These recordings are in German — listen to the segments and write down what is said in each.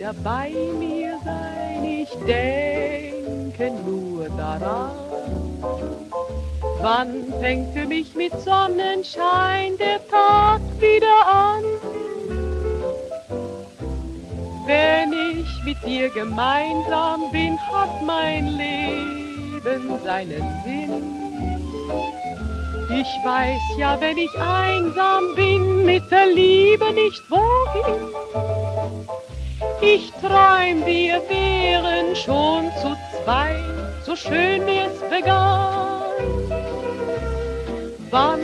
wieder bei mir sein, ich denke nur daran. Wann fängt für mich mit Sonnenschein der Tag wieder an? Wenn ich mit dir gemeinsam bin, hat mein Leben seinen Sinn. Ich weiß ja, wenn ich einsam bin, mit der Liebe nicht wohin. Ich träum, wir wären schon zu zweit, so schön wie es begann. Wann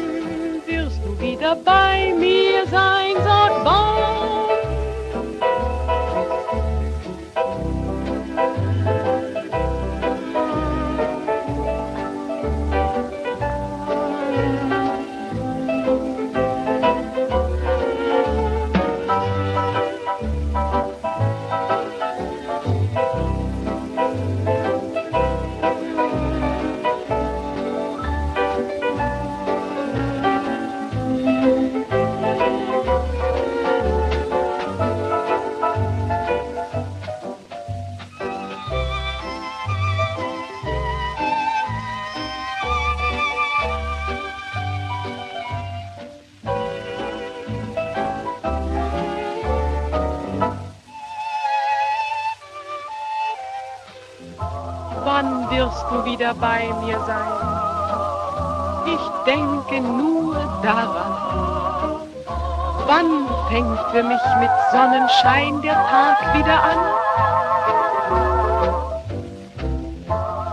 wirst du wieder bei mir sein, sag wann? Wann wirst du wieder bei mir sein? Ich denke nur daran. Wann fängt für mich mit Sonnenschein der Tag wieder an?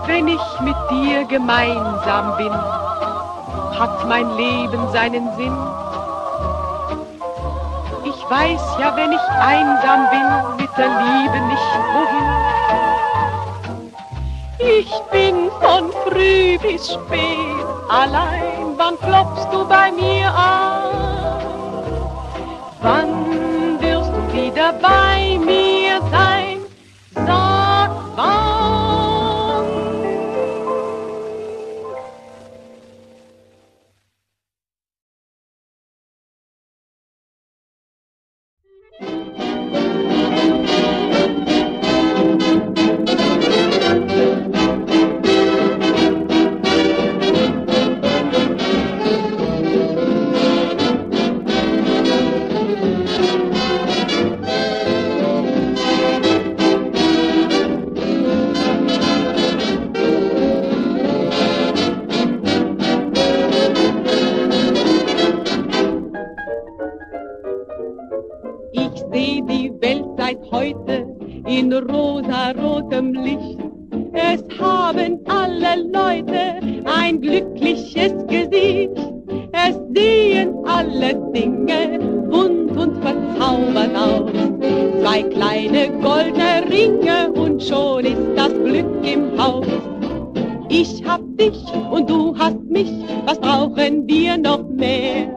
Wenn ich mit dir gemeinsam bin, hat mein Leben seinen Sinn. Ich weiß ja, wenn ich einsam bin, mit der Liebe nicht wohin. Ich bin von früh bis spät allein, wann klopfst du bei mir an? Wann wirst du wieder bei mir sein? Sag wann? Ich seh die Welt seit heute in rosarotem Licht. Es haben alle Leute ein glückliches Gesicht. Es sehen alle Dinge bunt und verzaubert aus. Zwei kleine goldene Ringe und schon ist das Glück im Haus. Ich hab dich und du hast mich, was brauchen wir noch mehr?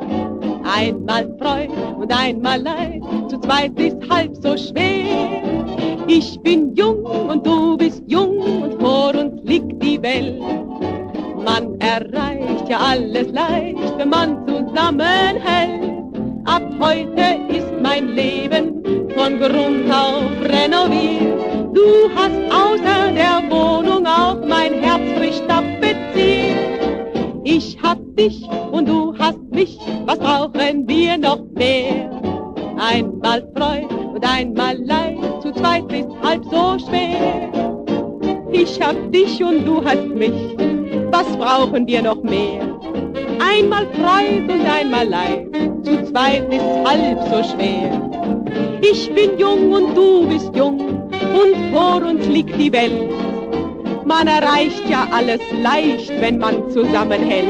Einmal Freude und einmal Leid, zu zweit ist halb so schwer. Ich bin jung und du bist jung und vor uns liegt die Welt. Man erreicht ja alles leicht, wenn man zusammenhält. Ab heute ist mein Leben von Grund auf renoviert. Du hast außer der Wohnung auch mein Herz frisch tapeziert. Ich hab dich und du hast mich, was brauchen wir noch mehr? Einmal Freude und einmal Leid, zu zweit ist halb so schwer. Ich hab dich und du hast mich, was brauchen wir noch mehr? Einmal Freude und einmal Leid, zu zweit ist halb so schwer. Ich bin jung und du bist jung und vor uns liegt die Welt. Man erreicht ja alles leicht, wenn man zusammenhält.